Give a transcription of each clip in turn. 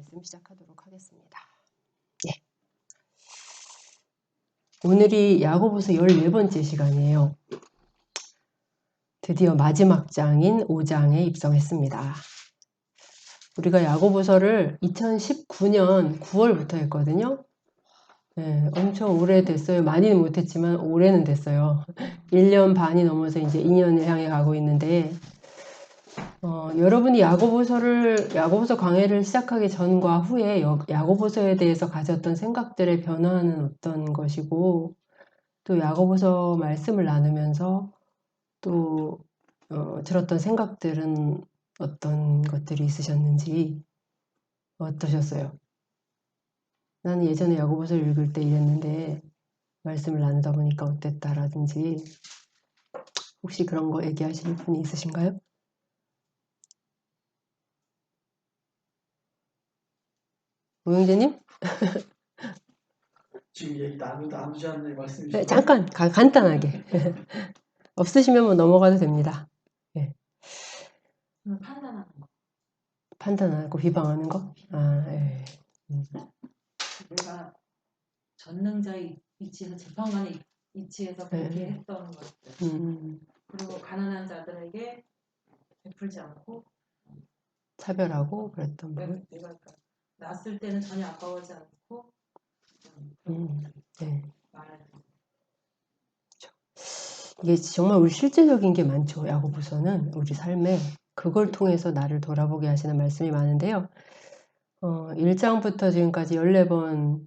말씀 시작하도록 하겠습니다. 예. 오늘이 야고보서 14번째 시간이에요. 드디어 마지막 장인 5장에 입성했습니다. 우리가 야고보서를 2019년 9월부터 했거든요. 네, 엄청 오래됐어요. 많이는 못했지만 올해는 됐어요. 1년 반이 넘어서 이제 2년을 향해 가고 있는데 여러분이 야고보서 강해를 시작하기 전과 후에 야고보서에 대해서 가졌던 생각들의 변화는 어떤 것이고, 또 야고보서 말씀을 나누면서 또 들었던 생각들은 어떤 것들이 있으셨는지 어떠셨어요? 나는 예전에 야고보서를 읽을 때 이랬는데 말씀을 나누다 보니까 어땠다라든지 혹시 그런 거 얘기하실 분이 있으신가요? 오영재님? 지금 얘기 나누지 않는 말씀이시죠? 네, 잠깐 간단하게 없으시면 뭐 넘어가도 됩니다. 네. 판단하는 거. 판단하고 비방하는 거? 아, 예. 내가 전능자의 위치에서 재판관의 위치에서 그렇게 했던 것들. 그리고 가난한 자들에게 베풀지 않고 차별하고 그랬던 부분. 내가 났을 때는 전혀 아까워하지 않고 네. 말하는 거. 이게 정말 우리 실제적인 게 많죠. 야고보서는 우리 삶에 그걸 통해서 나를 돌아보게 하시는 말씀이 많은데요. 1장부터 지금까지 14번에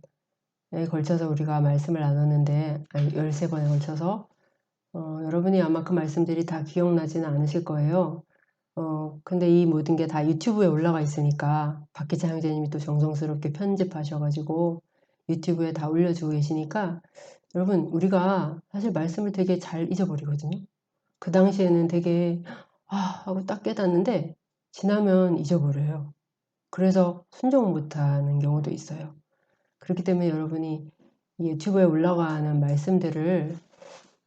걸쳐서 우리가 말씀을 나눴는데, 아니 13번에 걸쳐서 여러분이 아마 그 말씀들이 다 기억나지는 않으실 거예요. 근데 이 모든 게 다 유튜브에 올라가 있으니까 박기자 형제님이 또 정성스럽게 편집하셔가지고 유튜브에 다 올려주고 계시니까 여러분 우리가 사실 말씀을 되게 잘 잊어버리거든요. 그 당시에는 되게 하고 딱 깨닫는데 지나면 잊어버려요. 그래서 순종 못하는 경우도 있어요. 그렇기 때문에 여러분이 이 유튜브에 올라가는 말씀들을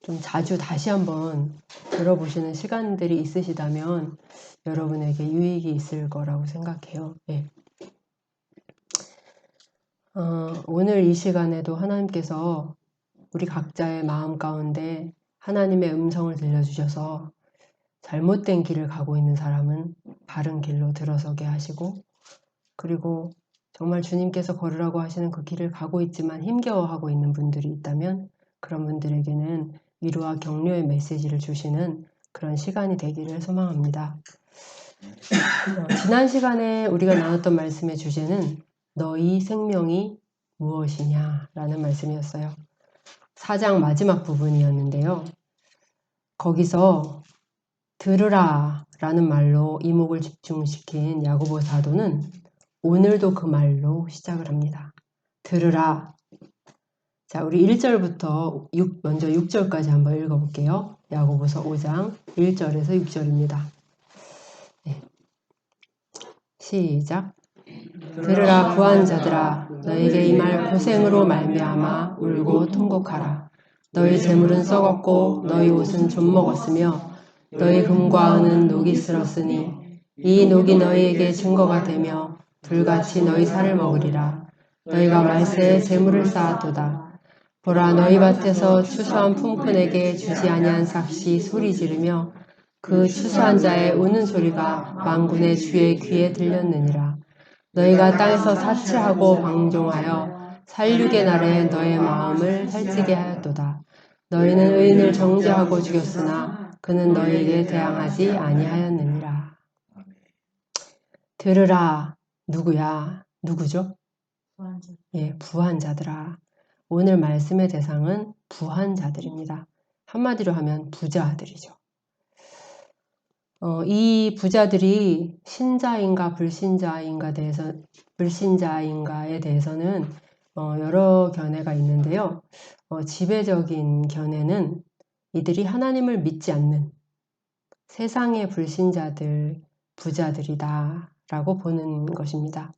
좀 자주 다시 한번 들어보시는 시간들이 있으시다면 여러분에게 유익이 있을 거라고 생각해요. 네. 오늘 이 시간에도 하나님께서 우리 각자의 마음 가운데 하나님의 음성을 들려주셔서 잘못된 길을 가고 있는 사람은 바른 길로 들어서게 하시고, 그리고 정말 주님께서 걸으라고 하시는 그 길을 가고 있지만 힘겨워하고 있는 분들이 있다면 그런 분들에게는 위로와 격려의 메시지를 주시는 그런 시간이 되기를 소망합니다. 지난 시간에 우리가 나눴던 말씀의 주제는 너희 생명이 무엇이냐 라는 말씀이었어요. 4장 마지막 부분이었는데요. 거기서 들으라 라는 말로 이목을 집중시킨 야고보 사도는 오늘도 그 말로 시작을 합니다. 들으라. 자, 우리 1절부터 먼저 6절까지 한번 읽어볼게요. 야고보서 5장 1절에서 6절입니다. 네. 시작. 들으라 부한 자들아, 너에게 임할 고생으로 말미암아 울고 통곡하라. 너희 재물은 썩었고 너희 옷은 좀 먹었으며 너희 금과 은은 녹이 슬었으니 이 녹이 너희에게 증거가 되며 불같이 너희 살을 먹으리라. 너희가 말세에 재물을 쌓았도다. 보라, 너희 밭에서 추수한 품꾼에게 주지 아니한 삭시 소리 지르며 그 추수한 자의 우는 소리가 만군의 주의 귀에 들렸느니라. 너희가 땅에서 사치하고 방종하여 살육의 날에 너의 마음을 살찌게 하였도다. 너희는 의인을 정죄하고 죽였으나 그는 너희에게 대항하지 아니하였느니라. 들으라. 누구야? 누구죠? 부한자. 예, 부한 자들아. 오늘 말씀의 대상은 부한 자들입니다. 한마디로 하면 부자들이죠. 이 부자들이 신자인가 불신자인가에 대해서는 여러 견해가 있는데요. 지배적인 견해는 이들이 하나님을 믿지 않는 세상의 불신자들, 부자들이다 라고 보는 것입니다.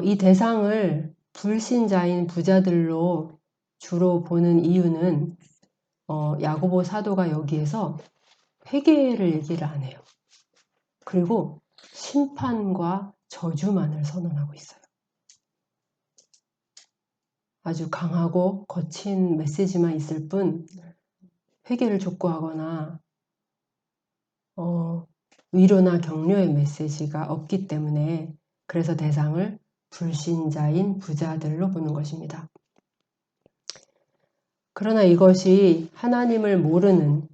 이 대상을 불신자인 부자들로 주로 보는 이유는 야고보 사도가 여기에서 회개를 얘기를 안 해요. 그리고 심판과 저주만을 선언하고 있어요. 아주 강하고 거친 메시지만 있을 뿐 회개를 촉구하거나 위로나 격려의 메시지가 없기 때문에 그래서 대상을 불신자인 부자들로 보는 것입니다. 그러나 이것이 하나님을 모르는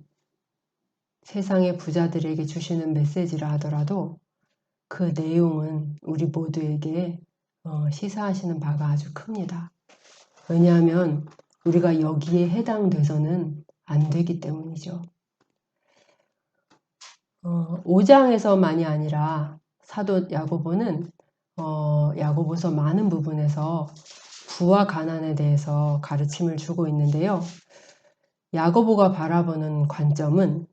세상의 부자들에게 주시는 메시지라 하더라도 그 내용은 우리 모두에게 시사하시는 바가 아주 큽니다. 왜냐하면 우리가 여기에 해당돼서는 안 되기 때문이죠. 5장에서만이 아니라 사도 야고보는 야고보서 많은 부분에서 부와 가난에 대해서 가르침을 주고 있는데요. 야고보가 바라보는 관점은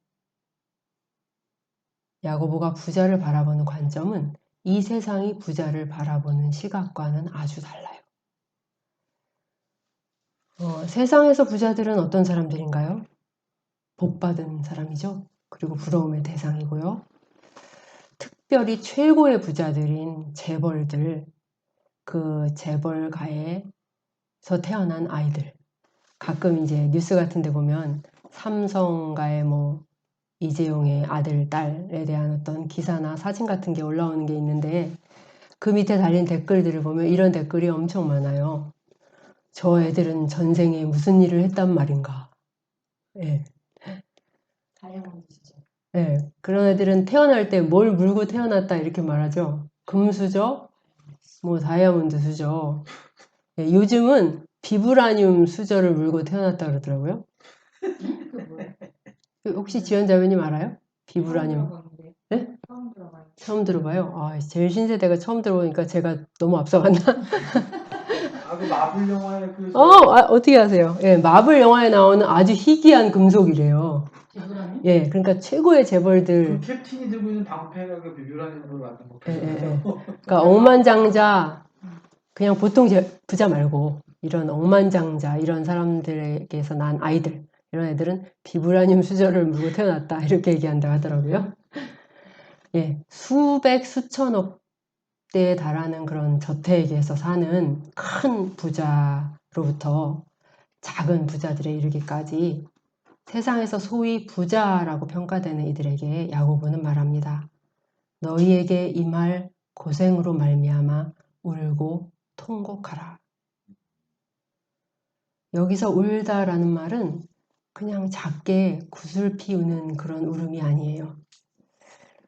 야고보가 부자를 바라보는 관점은 이 세상이 부자를 바라보는 시각과는 아주 달라요. 세상에서 부자들은 어떤 사람들인가요? 복받은 사람이죠. 그리고 부러움의 대상이고요. 특별히 최고의 부자들인 재벌들, 그 재벌가에서 태어난 아이들. 가끔 이제 뉴스 같은 데 보면 삼성가의 이재용의 아들, 딸에 대한 어떤 기사나 사진 같은 게 올라오는 게 있는데 그 밑에 달린 댓글들을 보면 이런 댓글이 엄청 많아요. 저 애들은 전생에 무슨 일을 했단 말인가. 예. 다이아몬드시죠. 예. 그런 애들은 태어날 때 뭘 물고 태어났다 이렇게 말하죠. 금수저, 다이아몬드 수저. 예, 요즘은 비브라늄 수저를 물고 태어났다 그러더라고요. 혹시 지연자매님 알아요? 비브라늄. 네? 처음 들어봐요. 처음 들어봐요? 제일 신세대가 처음 들어보니까 제가 너무 앞서갔나? 그 마블 영화에 어떻게 아세요? 예, 마블 영화에 나오는 아주 희귀한 금속이래요. 비브라늄? 예, 그러니까 최고의 재벌들. 그 캡틴이 들고 있는 방패가 그 비브라늄으로 만든 거. 예. 그러니까 억만장자, 그냥 보통 부자 말고 이런 억만장자 이런 사람들에게서 난 아이들, 이런 애들은 비브라늄 수저를 물고 태어났다 이렇게 얘기한다고 하더라고요. 예, 수백 수천억 대에 달하는 그런 저택에서 사는 큰 부자로부터 작은 부자들에 이르기까지 세상에서 소위 부자라고 평가되는 이들에게 야고보는 말합니다. 너희에게 임할 고생으로 말미암아 울고 통곡하라. 여기서 울다라는 말은 그냥 작게 구슬 피우는 그런 울음이 아니에요.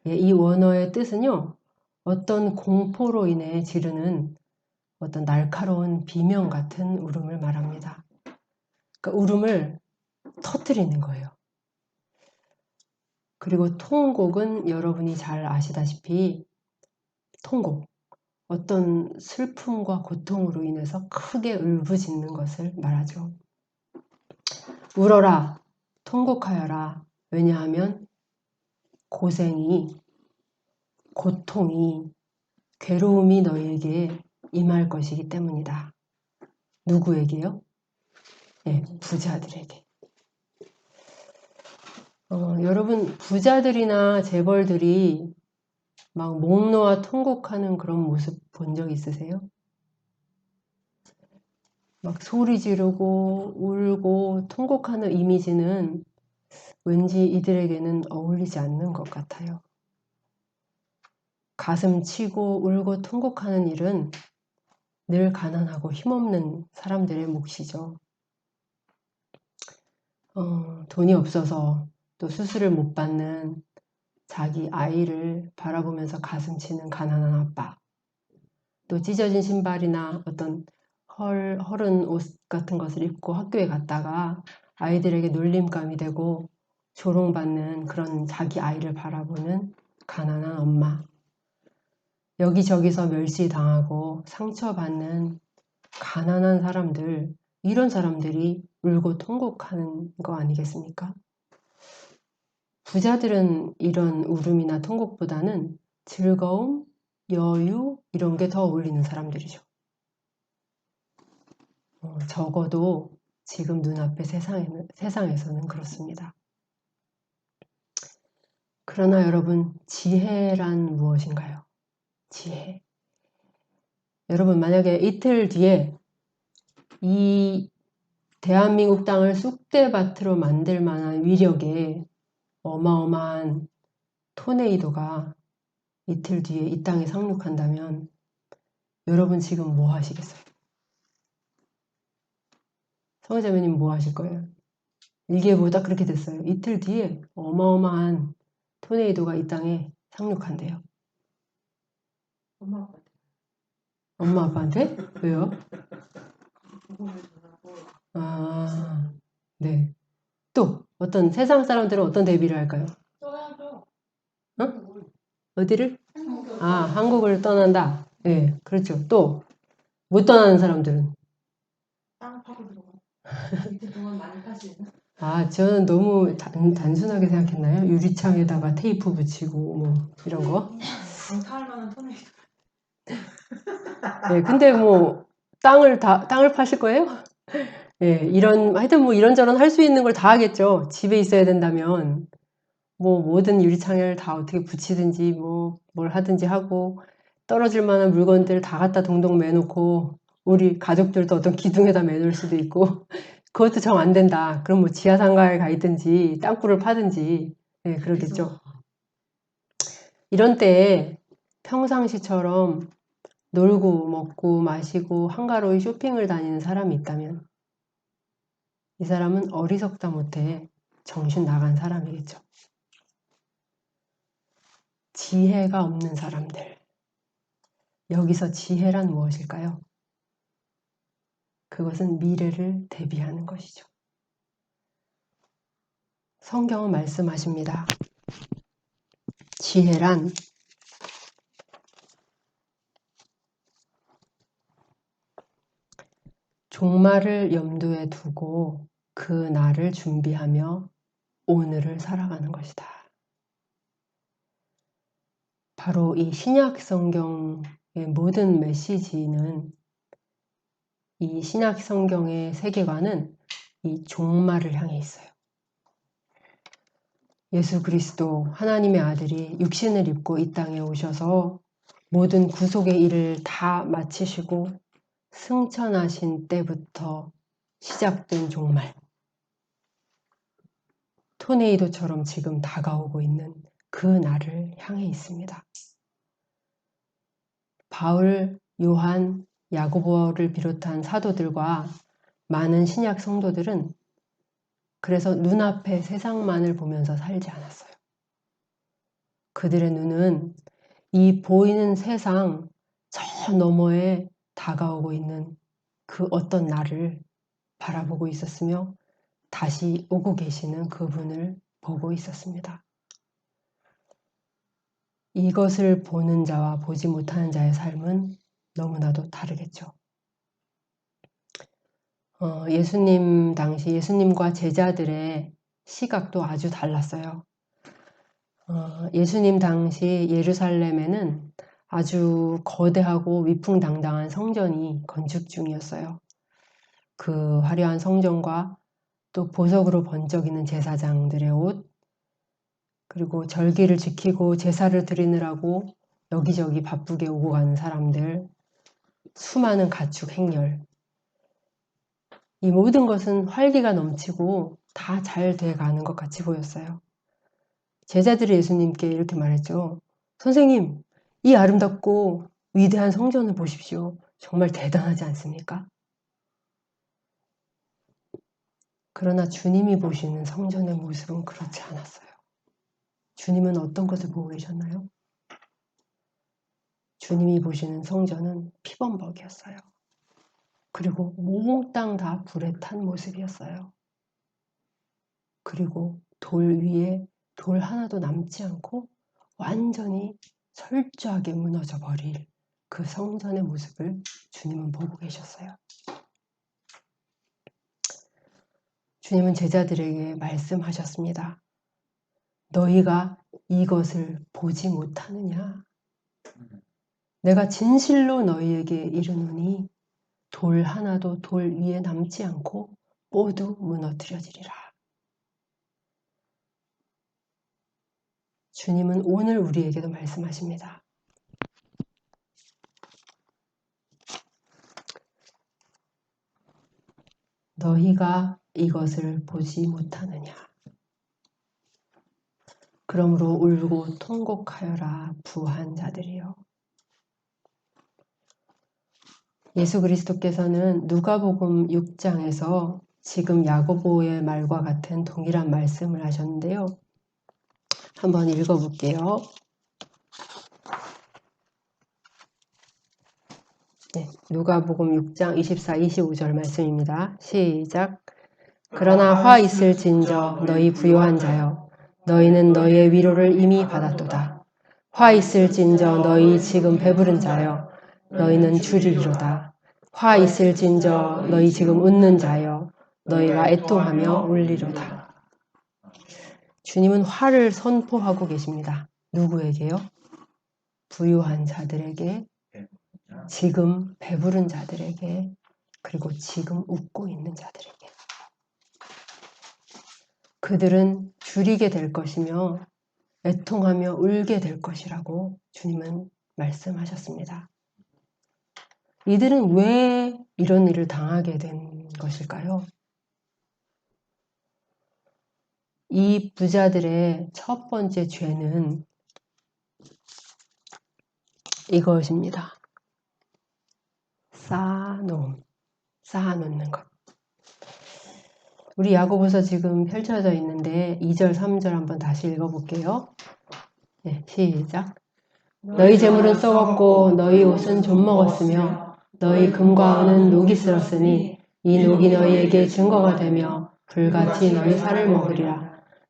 이 원어의 뜻은요, 어떤 공포로 인해 지르는 어떤 날카로운 비명 같은 울음을 말합니다. 그러니까 울음을 터뜨리는 거예요. 그리고 통곡은 여러분이 잘 아시다시피 통곡, 어떤 슬픔과 고통으로 인해서 크게 울부짖는 것을 말하죠. 울어라, 통곡하여라. 왜냐하면 고생이, 고통이, 괴로움이 너희에게 임할 것이기 때문이다. 누구에게요? 네, 부자들에게. 여러분, 부자들이나 재벌들이 막 목 놓아 통곡하는 그런 모습 본 적 있으세요? 막 소리 지르고 울고 통곡하는 이미지는 왠지 이들에게는 어울리지 않는 것 같아요. 가슴 치고 울고 통곡하는 일은 늘 가난하고 힘없는 사람들의 몫이죠. 돈이 없어서 또 수술을 못 받는 자기 아이를 바라보면서 가슴 치는 가난한 아빠, 또 찢어진 신발이나 어떤 허른 옷 같은 것을 입고 학교에 갔다가 아이들에게 놀림감이 되고 조롱받는 그런 자기 아이를 바라보는 가난한 엄마, 여기저기서 멸시당하고 상처받는 가난한 사람들, 이런 사람들이 울고 통곡하는 거 아니겠습니까? 부자들은 이런 울음이나 통곡보다는 즐거움, 여유 이런 게 더 어울리는 사람들이죠. 적어도 지금 눈앞의 세상에서는 그렇습니다. 그러나 여러분, 지혜란 무엇인가요? 지혜. 여러분 만약에 이틀 뒤에 이 대한민국 땅을 쑥대밭으로 만들 만한 위력의 어마어마한 토네이도가 이틀 뒤에 이 땅에 상륙한다면 여러분 지금 뭐 하시겠어요? 성자매님 뭐 하실 거예요? 일기예보 딱 그렇게 됐어요. 이틀 뒤에 어마어마한 토네이도가 이 땅에 상륙한대요. 엄마 아빠한테 엄마 아빠한테? 왜요? 부모를 전하고 아, 네. 또 어떤 세상 사람들은 어떤 대비를 할까요? 떠나죠. 어? 어디를? 아, 한국을 떠난다. 네, 그렇죠. 또 못 떠나는 사람들은? 땅 파고 들어가. 이틀 동안 많이 파시는. 아, 저는 너무 단순하게 생각했나요? 유리창에다가 테이프 붙이고 뭐 이런 거. 강타할 만한 토네이도. 네, 근데 뭐 땅을 파실 거예요? 예, 하여튼 뭐 이런저런 할 수 있는 걸 다 하겠죠. 집에 있어야 된다면 뭐 모든 유리창을 다 어떻게 붙이든지 뭐 뭘 하든지 하고 떨어질 만한 물건들 다 갖다 동동 매놓고 우리 가족들도 어떤 기둥에다 매놓을 수도 있고 그것도 정 안 된다. 그럼 뭐 지하 상가에 가 있든지 땅굴을 파든지 예, 그러겠죠. 이런 때에 평상시처럼 놀고 먹고 마시고 한가로이 쇼핑을 다니는 사람이 있다면 이 사람은 어리석다 못해 정신 나간 사람이겠죠. 지혜가 없는 사람들. 여기서 지혜란 무엇일까요? 그것은 미래를 대비하는 것이죠. 성경은 말씀하십니다. 지혜란 종말을 염두에 두고 그 날을 준비하며 오늘을 살아가는 것이다. 바로 이 신약 성경의 모든 메시지는 이 신약 성경의 세계관은 이 종말을 향해 있어요. 예수 그리스도 하나님의 아들이 육신을 입고 이 땅에 오셔서 모든 구속의 일을 다 마치시고 승천하신 때부터 시작된 종말. 토네이도처럼 지금 다가오고 있는 그 날을 향해 있습니다. 바울, 요한, 야고보를 비롯한 사도들과 많은 신약 성도들은 그래서 눈앞에 세상만을 보면서 살지 않았어요. 그들의 눈은 이 보이는 세상 저 너머에 다가오고 있는 그 어떤 날을 바라보고 있었으며 다시 오고 계시는 그분을 보고 있었습니다. 이것을 보는 자와 보지 못하는 자의 삶은 너무나도 다르겠죠. 예수님 당시 예수님과 제자들의 시각도 아주 달랐어요. 예수님 당시 예루살렘에는 아주 거대하고 위풍당당한 성전이 건축 중이었어요. 그 화려한 성전과 또 보석으로 번쩍이는 제사장들의 옷, 그리고 절기를 지키고 제사를 드리느라고 여기저기 바쁘게 오고 가는 사람들, 수많은 가축 행렬. 이 모든 것은 활기가 넘치고 다 잘 돼가는 것 같이 보였어요. 제자들이 예수님께 이렇게 말했죠. 선생님, 이 아름답고 위대한 성전을 보십시오. 정말 대단하지 않습니까? 그러나 주님이 보시는 성전의 모습은 그렇지 않았어요. 주님은 어떤 것을 보고 계셨나요? 주님이 보시는 성전은 피범벅이었어요. 그리고 몽땅 다 불에 탄 모습이었어요. 그리고 돌 위에 돌 하나도 남지 않고 완전히 철저하게 무너져 버릴 그 성전의 모습을 주님은 보고 계셨어요. 주님은 제자들에게 말씀하셨습니다. 너희가 이것을 보지 못하느냐? 내가 진실로 너희에게 이르노니 돌 하나도 돌 위에 남지 않고 모두 무너뜨려지리라. 주님은 오늘 우리에게도 말씀하십니다. 너희가 이것을 보지 못하느냐. 그러므로 울고 통곡하여라 부한 자들이여. 예수 그리스도께서는 누가복음 6장에서 지금 야고보의 말과 같은 동일한 말씀을 하셨는데요. 한번 읽어볼게요. 네, 누가복음 6장 24, 25절 말씀입니다. 시작. 그러나 화 있을진저 너희 부요한 자여 너희는 너희의 위로를 이미 받았도다. 화 있을진저 너희 지금 배부른 자여 너희는 주리리로다. 화 있을진저 너희 지금 웃는 자여 너희가 애통하며 울리로다. 주님은 화를 선포하고 계십니다. 누구에게요? 부유한 자들에게, 지금 배부른 자들에게, 그리고 지금 웃고 있는 자들에게. 그들은 줄이게 될 것이며 애통하며 울게 될 것이라고 주님은 말씀하셨습니다. 이들은 왜 이런 일을 당하게 된 것일까요? 이 부자들의 첫 번째 죄는 이것입니다. 쌓아놓는 것. 우리 야고보서 지금 펼쳐져 있는데 2절, 3절 한번 다시 읽어볼게요. 네, 시작. 너희 재물은 썩었고 너희 옷은 좀먹었으며 너희 금과 은은 녹이 슬었으니 이 녹이 너희에게 증거가 되며 불같이 너희 살을 먹으리라.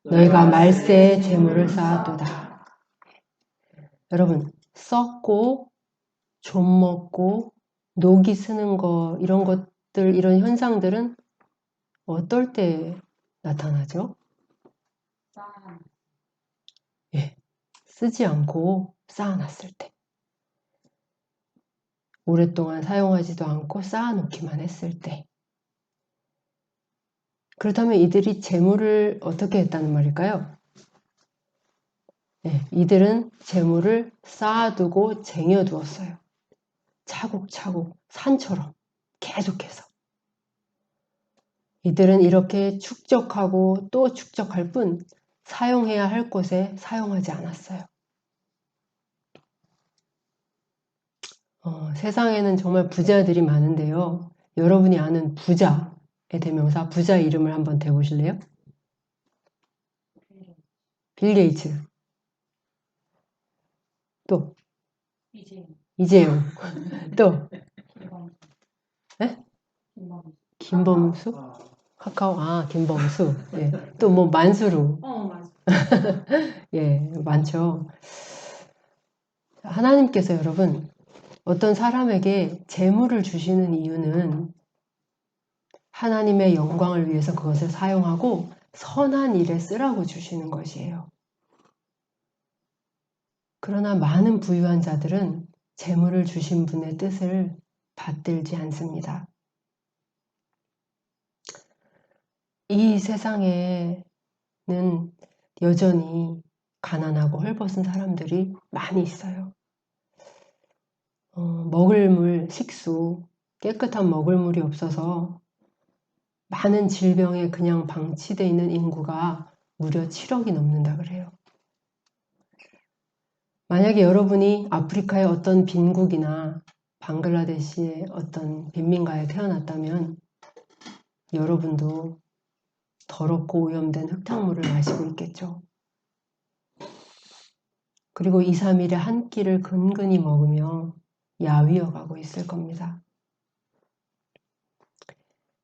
너희가 말세에 재물을 쌓았도다. 여러분, 썩고 좀먹고 녹이 스는 거, 이런 것들, 이런 현상들은 어떨 때 나타나죠? 예, 쓰지 않고 쌓아놨을 때. 오랫동안 사용하지도 않고 쌓아놓기만 했을 때. 그렇다면 이들이 재물을 어떻게 했다는 말일까요? 네, 이들은 재물을 쌓아두고 쟁여두었어요. 차곡차곡 산처럼 계속해서. 이들은 이렇게 축적하고 또 축적할 뿐 사용해야 할 곳에 사용하지 않았어요. 세상에는 정말 부자들이 많은데요. 여러분이 아는 부자의 대명사, 부자 이름을 한번 대보실래요? 빌 게이츠. 또 이재용. 또 네? 김범수? 카카오. 아, 김범수. 예. 또 뭐 만수루. 예, 많죠. 하나님께서 여러분 어떤 사람에게 재물을 주시는 이유는 하나님의 영광을 위해서 그것을 사용하고 선한 일에 쓰라고 주시는 것이에요. 그러나 많은 부유한 자들은 재물을 주신 분의 뜻을 받들지 않습니다. 이 세상에는 여전히 가난하고 헐벗은 사람들이 많이 있어요. 먹을 물, 식수, 깨끗한 먹을 물이 없어서 많은 질병에 그냥 방치되어 있는 인구가 무려 7억이 넘는다 그래요. 만약에 여러분이 아프리카의 어떤 빈국이나 방글라데시의 어떤 빈민가에 태어났다면 여러분도 더럽고 오염된 흙탕물을 마시고 있겠죠. 그리고 2, 3일에 한 끼를 근근히 먹으며 야위어 가고 있을 겁니다.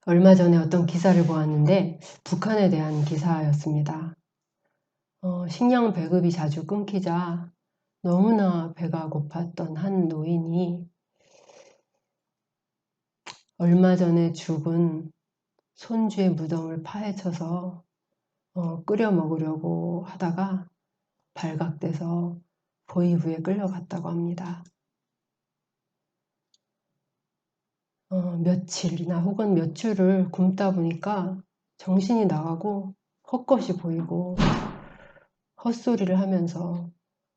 얼마 전에 어떤 기사를 보았는데 북한에 대한 기사였습니다. 식량 배급이 자주 끊기자 너무나 배가 고팠던 한 노인이 얼마 전에 죽은 손주의 무덤을 파헤쳐서 끓여 먹으려고 하다가 발각돼서 보이부에 끌려갔다고 합니다. 며칠이나 혹은 몇 주를 굶다 보니까 정신이 나가고 헛것이 보이고 헛소리를 하면서,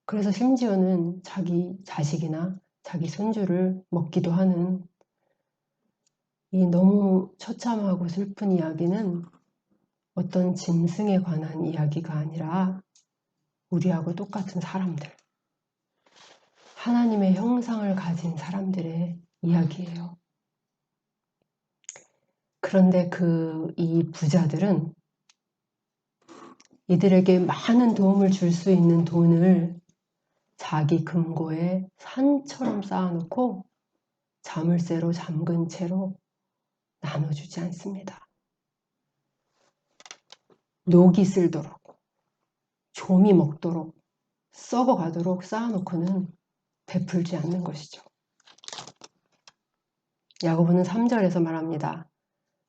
그래서 심지어는 자기 자식이나 자기 손주를 먹기도 하는 이 너무 처참하고 슬픈 이야기는 어떤 짐승에 관한 이야기가 아니라 우리하고 똑같은 사람들, 하나님의 형상을 가진 사람들의 이야기예요. 그런데 이 부자들은 이들에게 많은 도움을 줄 수 있는 돈을 자기 금고에 산처럼 쌓아놓고 자물쇠로 잠근 채로 나눠주지 않습니다. 녹이 슬도록, 좀이 먹도록, 썩어가도록 쌓아놓고는 베풀지 않는 것이죠. 야고보는 3절에서 말합니다.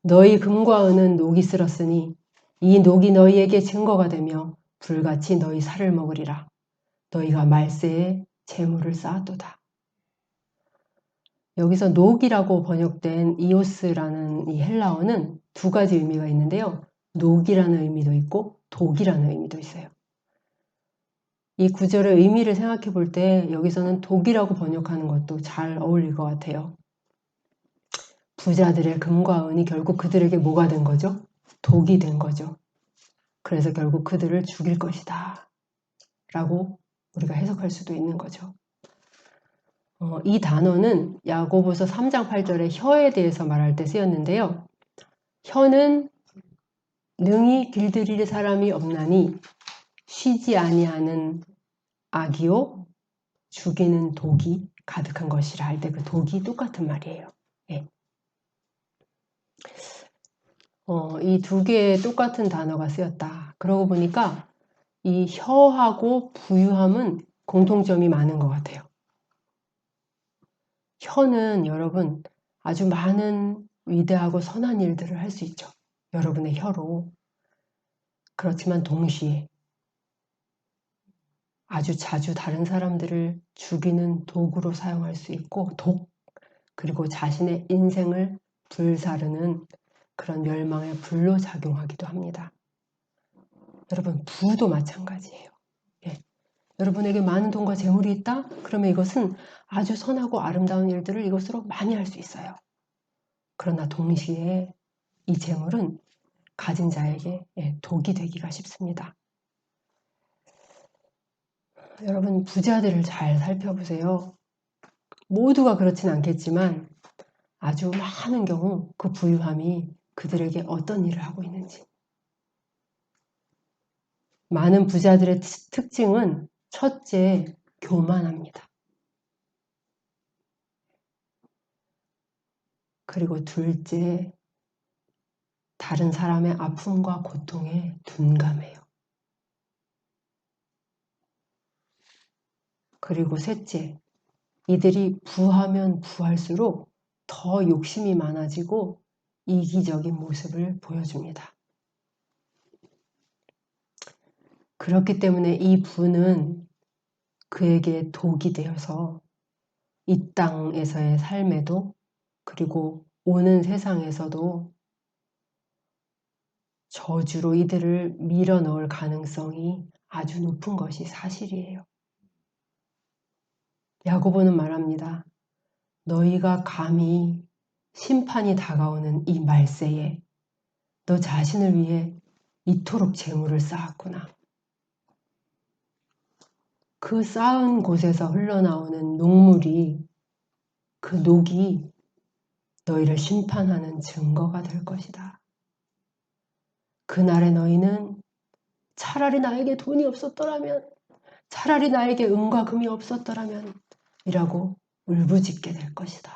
너희 금과 은은 녹이 슬었으니 이 녹이 너희에게 증거가 되며 불같이 너희 살을 먹으리라. 너희가 말세에 재물을 쌓았도다. 여기서 녹이라고 번역된 이오스라는 이 헬라어는 두 가지 의미가 있는데요. 녹이라는 의미도 있고 독이라는 의미도 있어요. 이 구절의 의미를 생각해 볼 때 여기서는 독이라고 번역하는 것도 잘 어울릴 것 같아요. 부자들의 금과 은이 결국 그들에게 뭐가 된 거죠? 독이 된 거죠. 그래서 결국 그들을 죽일 것이다 라고 우리가 해석할 수도 있는 거죠. 이 단어는 야고보서 3장 8절에 혀에 대해서 말할 때 쓰였는데요. 혀는 능히 길들일 사람이 없나니 쉬지 아니하는 악이요 죽이는 독이 가득한 것이라 할 때 그 독이 똑같은 말이에요. 예. 이 두 개의 똑같은 단어가 쓰였다. 그러고 보니까 이 혀하고 부유함은 공통점이 많은 것 같아요. 혀는 여러분 아주 많은 위대하고 선한 일들을 할 수 있죠. 여러분의 혀로. 그렇지만 동시에 아주 자주 다른 사람들을 죽이는 도구로 사용할 수 있고 그리고 자신의 인생을 불사르는 그런 멸망의 불로 작용하기도 합니다. 여러분 부도 마찬가지예요. 예. 여러분에게 많은 돈과 재물이 있다? 그러면 이것은 아주 선하고 아름다운 일들을 이것으로 많이 할 수 있어요. 그러나 동시에 이 재물은 가진 자에게 독이 되기가 쉽습니다. 여러분 부자들을 잘 살펴보세요. 모두가 그렇진 않겠지만 아주 많은 경우 그 부유함이 그들에게 어떤 일을 하고 있는지. 많은 부자들의 특징은 첫째, 교만합니다. 그리고 둘째, 다른 사람의 아픔과 고통에 둔감해요. 그리고 셋째, 이들이 부하면 부할수록 더 욕심이 많아지고 이기적인 모습을 보여줍니다. 그렇기 때문에 이 부는 그에게 독이 되어서 이 땅에서의 삶에도 그리고 오는 세상에서도 저주로 이들을 밀어넣을 가능성이 아주 높은 것이 사실이에요. 야고보는 말합니다. 너희가 감히 심판이 다가오는 이 말세에 너 자신을 위해 이토록 재물을 쌓았구나. 그 쌓은 곳에서 흘러나오는 녹물이 그 녹이 너희를 심판하는 증거가 될 것이다. 그날에 너희는 차라리 나에게 돈이 없었더라면, 차라리 나에게 은과 금이 없었더라면 이라고 울부짖게 될 것이다.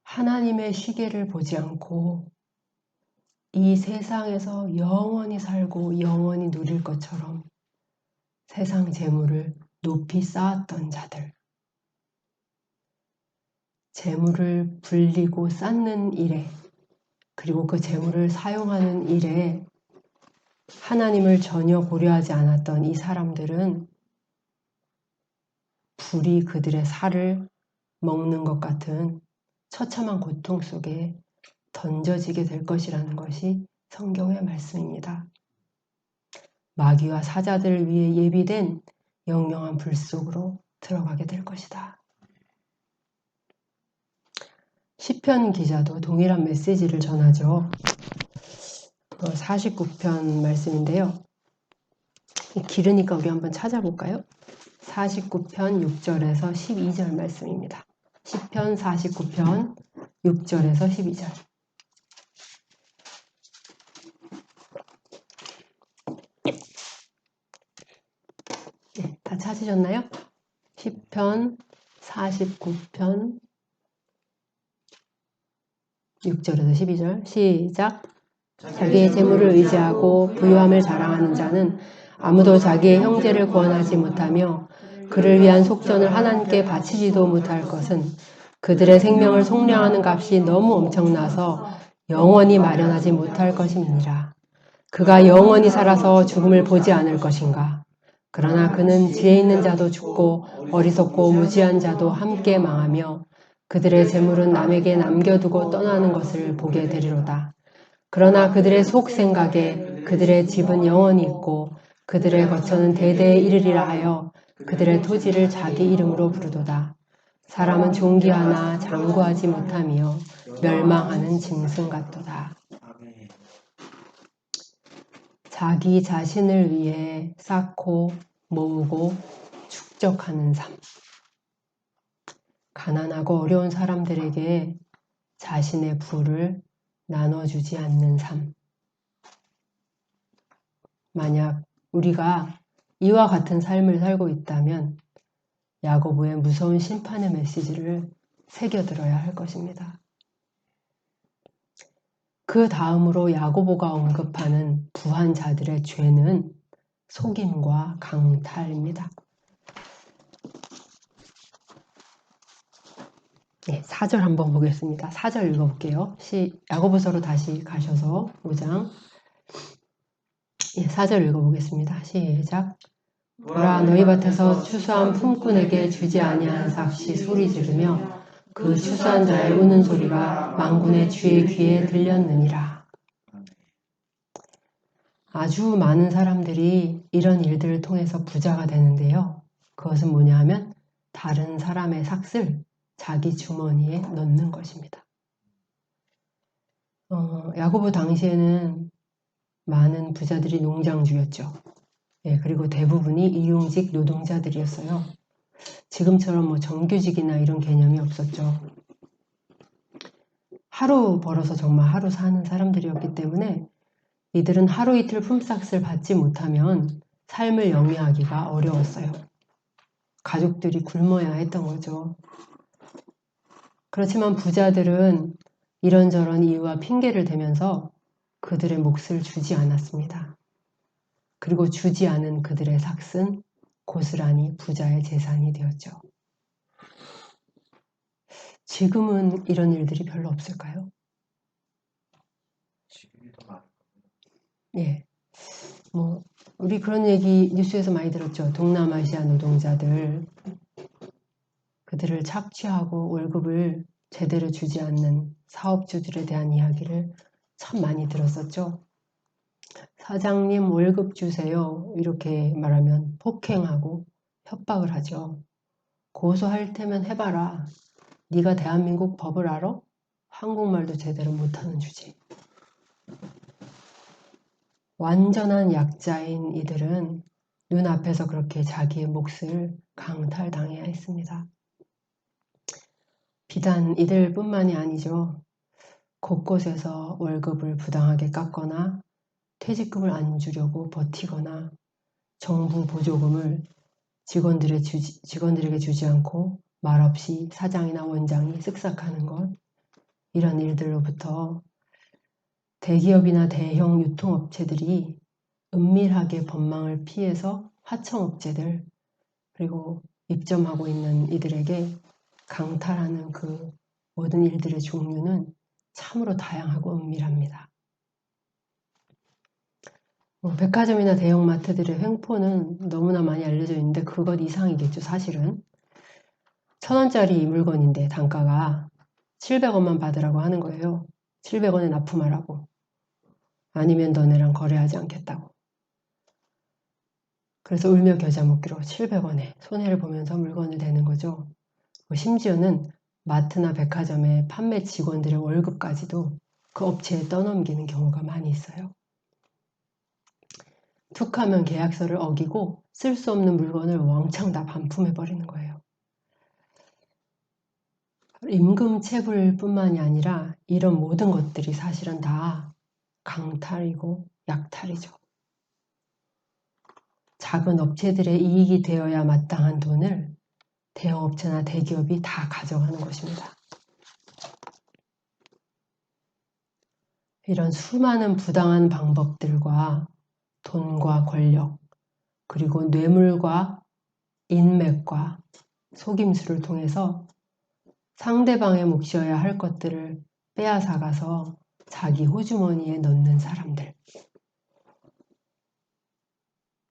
하나님의 시계를 보지 않고 이 세상에서 영원히 살고 영원히 누릴 것처럼 세상 재물을 높이 쌓았던 자들, 재물을 불리고 쌓는 일에 그리고 그 재물을 사용하는 일에 하나님을 전혀 고려하지 않았던 이 사람들은 불이 그들의 살을 먹는 것 같은 처참한 고통 속에 던져지게 될 것이라는 것이 성경의 말씀입니다. 마귀와 사자들을 위해 예비된 영영한 불 속으로 들어가게 될 것이다. 시편 기자도 동일한 메시지를 전하죠. 49편 말씀인데요. 길으니까 우리 한번 찾아볼까요? 49편 6절에서 12절 말씀입니다. 시편 49편 6절에서 12절. 네, 다 찾으셨나요? 시편 49편 6절에서 12절 시작. 자기의 재물을 의지하고 부유함을 자랑하는 자는 아무도 자기의 형제를 구원하지 못하며 그를 위한 속전을 하나님께 바치지도 못할 것은 그들의 생명을 속량하는 값이 너무 엄청나서 영원히 마련하지 못할 것임이니라. 그가 영원히 살아서 죽음을 보지 않을 것인가. 그러나 그는 지혜 있는 자도 죽고 어리석고 무지한 자도 함께 망하며 그들의 재물은 남에게 남겨두고 떠나는 것을 보게 되리로다. 그러나 그들의 속 생각에 그들의 집은 영원히 있고 그들의 거처는 대대에 이르리라 하여 그들의 토지를 자기 이름으로 부르도다. 사람은 존귀하나 장구하지 못하며 멸망하는 짐승 같도다. 자기 자신을 위해 쌓고 모으고 축적하는 삶. 가난하고 어려운 사람들에게 자신의 부를 나눠주지 않는 삶. 만약 우리가 이와 같은 삶을 살고 있다면 야고보의 무서운 심판의 메시지를 새겨들어야 할 것입니다. 그 다음으로 야고보가 언급하는 부한 자들의 죄는 속임과 강탈입니다. 네, 4절 한번 보겠습니다. 4절 읽어볼게요. 야고보서로 다시 가셔서 5장 4절 읽어보겠습니다. 시작. 보라, 너희 밭에서 추수한 품꾼에게 주지 아니한 삭시 소리 지르며 그 추수한 자의 우는 소리가 만군의 주의 귀에 들렸느니라. 아주 많은 사람들이 이런 일들을 통해서 부자가 되는데요. 그것은 뭐냐 하면 다른 사람의 삭을 자기 주머니에 넣는 것입니다. 야고보 당시에는 많은 부자들이 농장주였죠. 그리고 대부분이 일용직 노동자들이었어요. 지금처럼 뭐 정규직이나 이런 개념이 없었죠. 하루 벌어서 정말 하루 사는 사람들이었기 때문에 이들은 하루 이틀 품삯을 받지 못하면 삶을 영위하기가 어려웠어요. 가족들이 굶어야 했던 거죠. 그렇지만 부자들은 이런저런 이유와 핑계를 대면서 그들의 몫을 주지 않았습니다. 그리고 주지 않은 그들의 삭은 고스란히 부자의 재산이 되었죠. 지금은 이런 일들이 별로 없을까요? 지금이 더 많을 겁니다. 우리 그런 얘기 뉴스에서 많이 들었죠. 동남아시아 노동자들, 그들을 착취하고 월급을 제대로 주지 않는 사업주들에 대한 이야기를 참 많이 들었었죠. 사장님 월급 주세요. 이렇게 말하면 폭행하고 협박을 하죠. 고소할 테면 해봐라. 네가 대한민국 법을 알아? 한국말도 제대로 못하는 주제. 완전한 약자인 이들은 눈앞에서 그렇게 자기의 몫을 강탈당해야 했습니다. 비단 이들뿐만이 아니죠. 곳곳에서 월급을 부당하게 깎거나 퇴직금을 안 주려고 버티거나 정부 보조금을 직원들에게 주지 않고 말없이 사장이나 원장이 쓱싹하는 것, 이런 일들로부터 대기업이나 대형 유통업체들이 은밀하게 법망을 피해서 하청업체들 그리고 입점하고 있는 이들에게 강탈하는 그 모든 일들의 종류는 참으로 다양하고 은밀합니다. 백화점이나 대형마트들의 횡포는 너무나 많이 알려져 있는데 그것 이상이겠죠, 사실은. 1,000원짜리 물건인데 단가가 700원만 받으라고 하는 거예요. 700원에 납품하라고. 아니면 너네랑 거래하지 않겠다고. 그래서 울며 겨자 먹기로 700원에 손해를 보면서 물건을 대는 거죠. 심지어는 마트나 백화점의 판매 직원들의 월급까지도 그 업체에 떠넘기는 경우가 많이 있어요. 툭하면 계약서를 어기고 쓸 수 없는 물건을 왕창 다 반품해버리는 거예요. 임금체불 뿐만이 아니라 이런 모든 것들이 사실은 다 강탈이고 약탈이죠. 작은 업체들의 이익이 되어야 마땅한 돈을 대형업체나 대기업이 다 가져가는 것입니다. 이런 수많은 부당한 방법들과 돈과 권력, 그리고 뇌물과 인맥과 속임수를 통해서 상대방의 몫이어야 할 것들을 빼앗아가서 자기 호주머니에 넣는 사람들.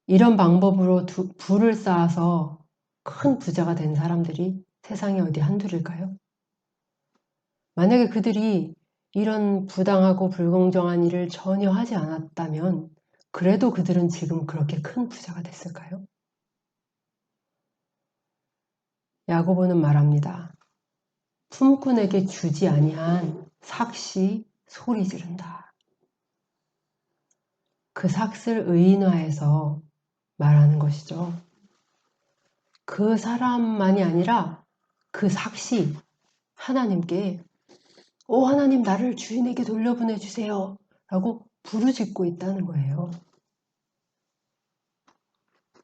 이런 방법으로 부를 쌓아서 큰 부자가 된 사람들이 세상에 어디 한둘일까요? 만약에 그들이 이런 부당하고 불공정한 일을 전혀 하지 않았다면 그래도 그들은 지금 그렇게 큰 부자가 됐을까요? 야고보는 말합니다. 품꾼에게 주지 아니한 삭시 소리 지른다. 그 삭을 의인화해서 말하는 것이죠. 그 사람만이 아니라 그 삭시 하나님께 오 하나님 나를 주인에게 돌려보내주세요 라고 부르짖고 있다는 거예요.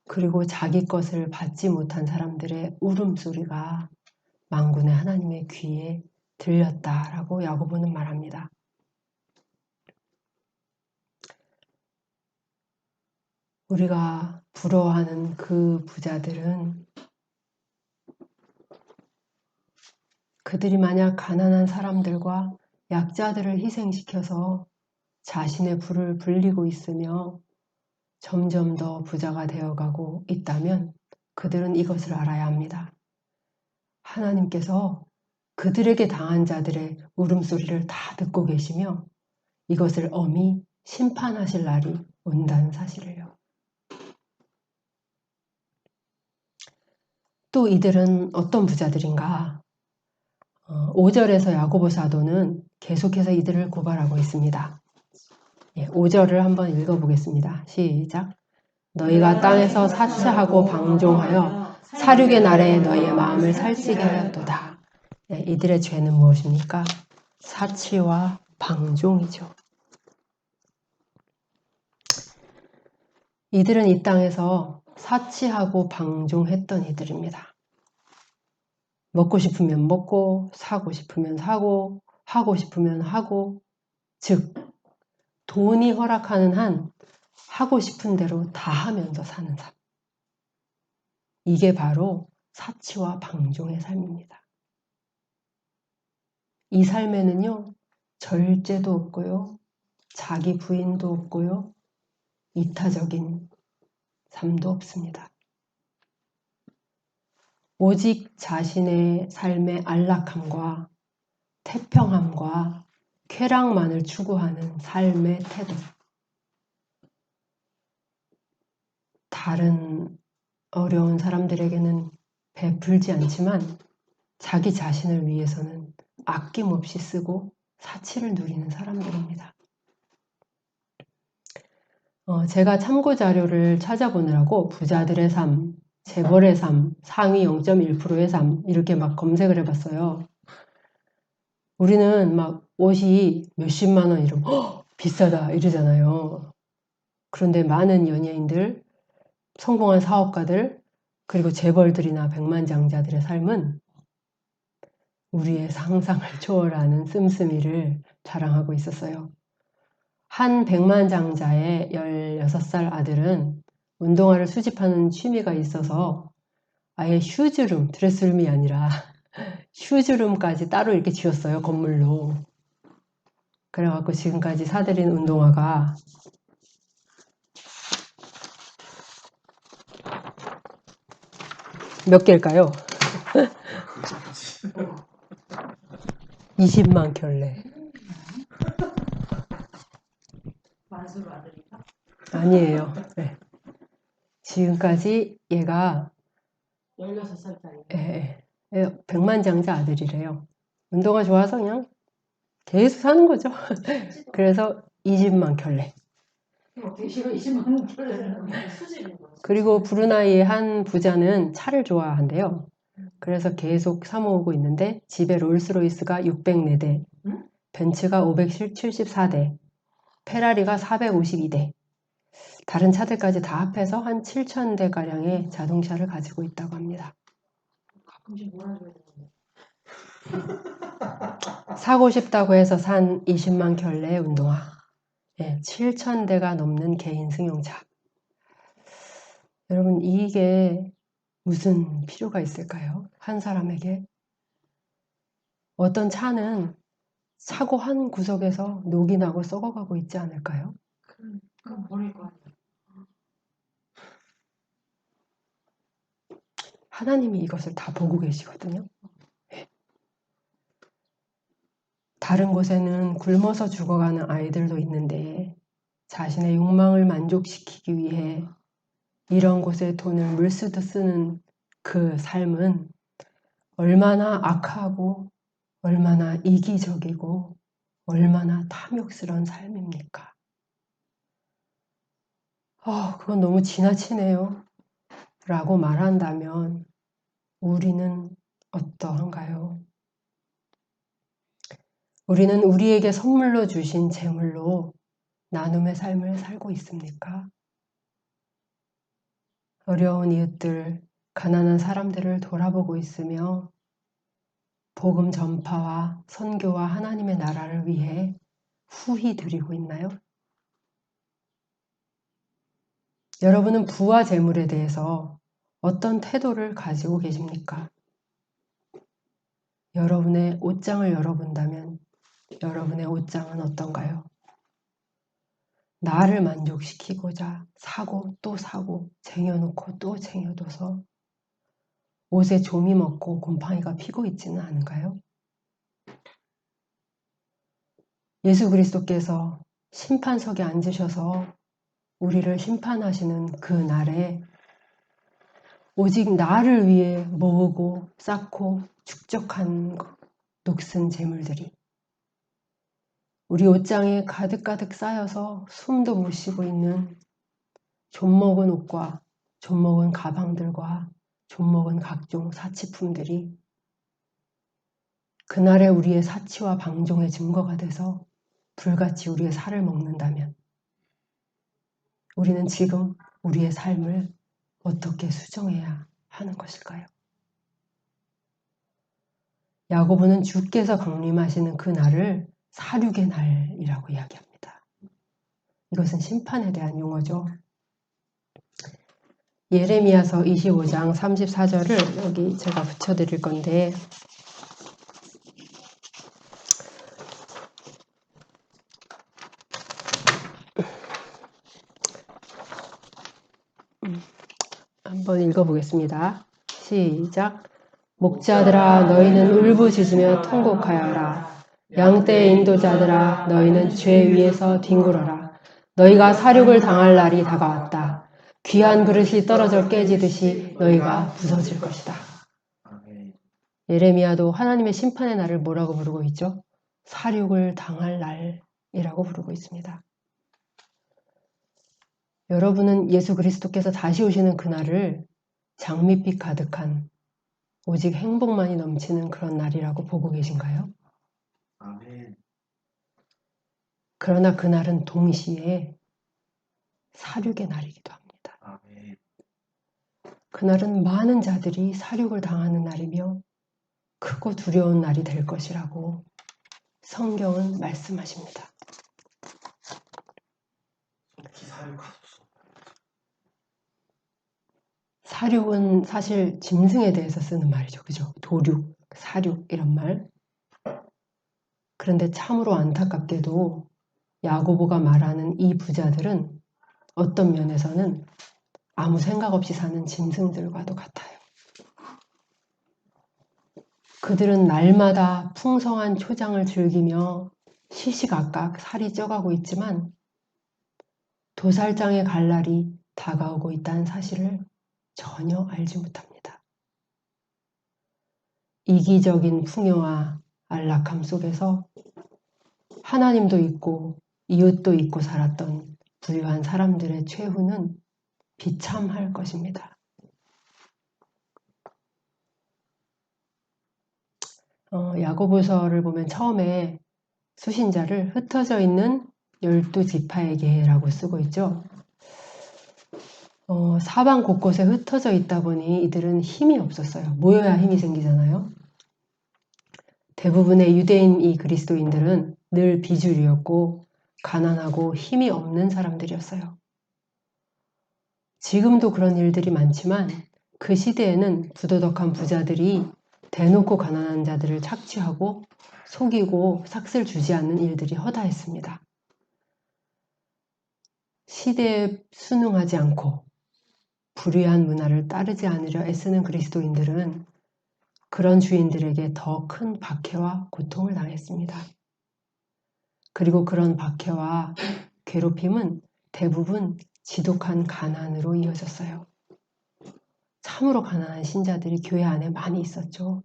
그리고 자기 것을 받지 못한 사람들의 울음소리가 만군의 하나님의 귀에 들렸다라고 야고보는 말합니다. 우리가 부러워하는 그 부자들은 그들이 만약 가난한 사람들과 약자들을 희생시켜서 자신의 부를 불리고 있으며 점점 더 부자가 되어가고 있다면 그들은 이것을 알아야 합니다. 하나님께서 그들에게 당한 자들의 울음소리를 다 듣고 계시며 이것을 엄히 심판하실 날이 온다는 사실을요. 또 이들은 어떤 부자들인가? 5절에서 야고보 사도는 계속해서 이들을 고발하고 있습니다. 5절을 한번 읽어보겠습니다. 시작. 너희가 땅에서 사치하고 방종하여 살육의 날에 너희의 마음을 살찌게 하였도다. 이들의 죄는 무엇입니까? 사치와 방종이죠. 이들은 이 땅에서 사치하고 방종했던 이들입니다. 먹고 싶으면 먹고, 사고 싶으면 사고, 하고 싶으면 하고, 즉 돈이 허락하는 한 하고 싶은 대로 다 하면서 사는 삶. 이게 바로 사치와 방종의 삶입니다. 이 삶에는요, 절제도 없고요, 자기 부인도 없고요, 이타적인 삶도 없습니다. 오직 자신의 삶의 안락함과 태평함과 쾌락만을 추구하는 삶의 태도. 다른 어려운 사람들에게는 베풀지 않지만 자기 자신을 위해서는 아낌없이 쓰고 사치를 누리는 사람들입니다. 제가 참고 자료를 찾아보느라고 부자들의 삶, 재벌의 삶, 상위 0.1%의 삶 이렇게 막 검색을 해봤어요. 우리는 막 옷이 몇십만 원 이러면 비싸다 이러잖아요. 그런데 많은 연예인들, 성공한 사업가들, 그리고 재벌들이나 백만장자들의 삶은 우리의 상상을 초월하는 씀씀이를 자랑하고 있었어요. 한 백만장자의 16살 아들은 운동화를 수집하는 취미가 있어서 아예 휴즈룸, 드레스룸이 아니라 휴즈룸까지 따로 이렇게 지었어요, 건물로. 그래갖고 지금까지 사들인 운동화가 몇 개일까요? 20만 켤레. 만수르 아들인가? 아니에요. 네. 지금까지 얘가 16살짜리. 백만장자 아들이래요. 운동화 좋아서 그냥 계속 사는 거죠. 그래서 20만 켤레. 어떻게 싫어 20만 켤레를 수집인 거지. 그리고 브루나이의 한 부자는 차를 좋아한대요. 그래서 계속 사 모으고 있는데 집에 롤스로이스가 604대, 응? 벤츠가 574대, 페라리가 452대, 다른 차들까지 다 합해서 한 7,000대가량의 자동차를 가지고 있다고 합니다. 가끔씩 몰아줘야 되는데. 사고 싶다고 해서 산 20만 켤레의 운동화, 7,000대가 넘는 개인 승용차. 여러분, 이게 무슨 필요가 있을까요? 한 사람에게. 어떤 차는 차고 한 구석에서 녹이 나고 썩어가고 있지 않을까요? 그럼 버릴 거 아니야. 하나님이 이것을 다 보고 계시거든요. 다른 곳에는 굶어서 죽어가는 아이들도 있는데 자신의 욕망을 만족시키기 위해 이런 곳에 돈을 물쓰듯 쓰는 그 삶은 얼마나 악하고 얼마나 이기적이고 얼마나 탐욕스러운 삶입니까? 그건 너무 지나치네요. 라고 말한다면 우리는 어떠한가요? 우리는 우리에게 선물로 주신 재물로 나눔의 삶을 살고 있습니까? 어려운 이웃들, 가난한 사람들을 돌아보고 있으며 복음 전파와 선교와 하나님의 나라를 위해 후히 드리고 있나요? 여러분은 부와 재물에 대해서 어떤 태도를 가지고 계십니까? 여러분의 옷장을 열어본다면 여러분의 옷장은 어떤가요? 나를 만족시키고자 사고 또 사고 쟁여놓고 또 쟁여둬서 옷에 좀이 먹고 곰팡이가 피고 있지는 않은가요? 예수 그리스도께서 심판석에 앉으셔서 우리를 심판하시는 그 날에 오직 나를 위해 모으고 쌓고 축적한 녹슨 재물들이 우리 옷장에 가득가득 쌓여서 숨도 못 쉬고 있는 좀먹은 옷과 좀먹은 가방들과 좀먹은 각종 사치품들이 그날의 우리의 사치와 방종의 증거가 돼서 불같이 우리의 살을 먹는다면 우리는 지금 우리의 삶을 어떻게 수정해야 하는 것일까요? 야고보는 주께서 강림하시는 그 날을 사륙의 날이라고 이야기합니다. 이것은 심판에 대한 용어죠. 예레미야서 25장 34절을 여기 제가 붙여드릴 건데 한번 읽어보겠습니다. 시작. 목자들아 너희는 울부짖으며 통곡하여라. 양떼의 인도자들아 너희는 죄 위에서 뒹굴어라. 너희가 사륙을 당할 날이 다가왔다. 귀한 그릇이 떨어져 깨지듯이 너희가 부서질 것이다. 예레미야도 하나님의 심판의 날을 뭐라고 부르고 있죠? 사륙을 당할 날이라고 부르고 있습니다. 여러분은 예수 그리스도께서 다시 오시는 그날을 장밋빛 가득한 오직 행복만이 넘치는 그런 날이라고 보고 계신가요? 아멘. 그러나 그날은 동시에 사륙의 날이기도 합니다. 아멘. 그날은 많은 자들이 사륙을 당하는 날이며 크고 두려운 날이 될 것이라고 성경은 말씀하십니다. 사육하소서. 사륙은 사실 짐승에 대해서 쓰는 말이죠. 그죠? 도륙, 사륙 이런 말. 그런데 참으로 안타깝게도 야고보가 말하는 이 부자들은 어떤 면에서는 아무 생각 없이 사는 짐승들과도 같아요. 그들은 날마다 풍성한 초장을 즐기며 시시각각 살이 쪄가고 있지만 도살장에 갈 날이 다가오고 있다는 사실을 전혀 알지 못합니다. 이기적인 풍요와 안락함 속에서 하나님도 있고 이웃도 있고 살았던 부유한 사람들의 최후는 비참할 것입니다. 야고보서를 보면 처음에 수신자를 흩어져 있는 12지파에게라고 쓰고 있죠. 사방 곳곳에 흩어져 있다 보니 이들은 힘이 없었어요. 모여야 힘이 생기잖아요. 대부분의 유대인 이 그리스도인들은 늘 비주류였고 가난하고 힘이 없는 사람들이었어요. 지금도 그런 일들이 많지만 그 시대에는 부도덕한 부자들이 대놓고 가난한 자들을 착취하고 속이고 삭슬 주지 않는 일들이 허다했습니다. 시대에 순응하지 않고 불의한 문화를 따르지 않으려 애쓰는 그리스도인들은 그런 주인들에게 더 큰 박해와 고통을 당했습니다. 그리고 그런 박해와 괴롭힘은 대부분 지독한 가난으로 이어졌어요. 참으로 가난한 신자들이 교회 안에 많이 있었죠.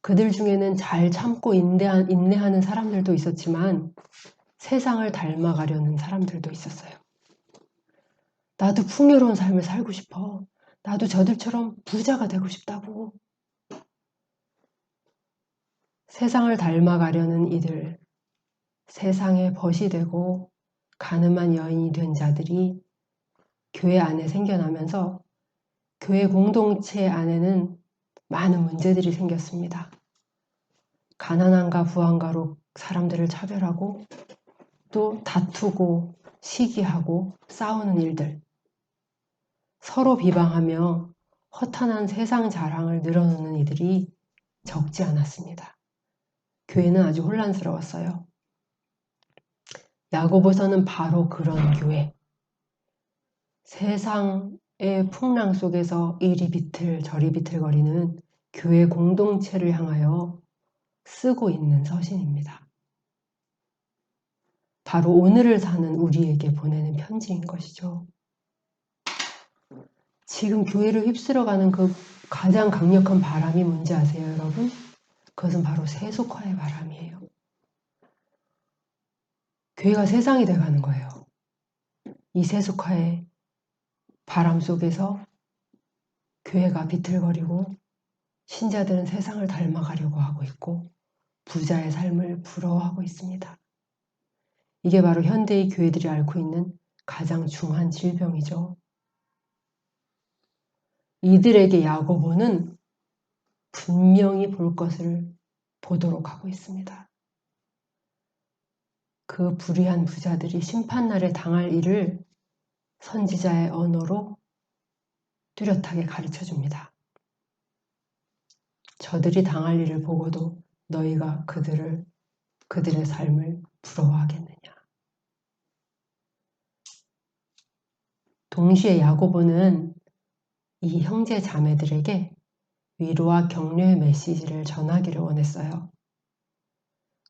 그들 중에는 잘 참고 인내하는 사람들도 있었지만 세상을 닮아가려는 사람들도 있었어요. 나도 풍요로운 삶을 살고 싶어. 나도 저들처럼 부자가 되고 싶다고. 세상을 닮아가려는 이들, 세상의 벗이 되고 가늠한 여인이 된 자들이 교회 안에 생겨나면서 교회 공동체 안에는 많은 문제들이 생겼습니다. 가난한가 부한가로 사람들을 차별하고 또 다투고 시기하고 싸우는 일들, 서로 비방하며 허탄한 세상 자랑을 늘어놓는 이들이 적지 않았습니다. 교회는 아주 혼란스러웠어요. 야고보서는 바로 그런 교회, 세상의 풍랑 속에서 이리 비틀 저리 비틀거리는 교회 공동체를 향하여 쓰고 있는 서신입니다. 바로 오늘을 사는 우리에게 보내는 편지인 것이죠. 지금 교회를 휩쓸어가는 그 가장 강력한 바람이 뭔지 아세요, 여러분? 그것은 바로 세속화의 바람이에요. 교회가 세상이 돼가는 거예요. 이 세속화의 바람 속에서 교회가 비틀거리고 신자들은 세상을 닮아가려고 하고 있고 부자의 삶을 부러워하고 있습니다. 이게 바로 현대의 교회들이 앓고 있는 가장 중한 질병이죠. 이들에게 야고보는 분명히 볼 것을 보도록 하고 있습니다. 그 불의한 부자들이 심판날에 당할 일을 선지자의 언어로 뚜렷하게 가르쳐 줍니다. 저들이 당할 일을 보고도 너희가 그들의 삶을 부러워하겠느냐. 동시에 야고보는 이 형제 자매들에게 위로와 격려의 메시지를 전하기를 원했어요.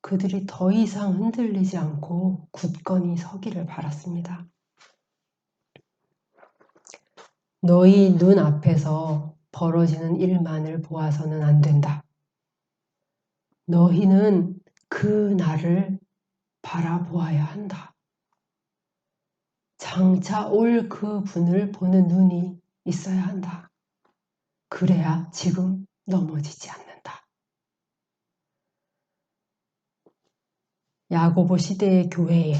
그들이 더 이상 흔들리지 않고 굳건히 서기를 바랐습니다. 너희 눈 앞에서 벌어지는 일만을 보아서는 안 된다. 너희는 그 날을 바라보아야 한다. 장차 올 그 분을 보는 눈이 있어야 한다. 그래야 지금 넘어지지 않는다. 야고보 시대의 교회에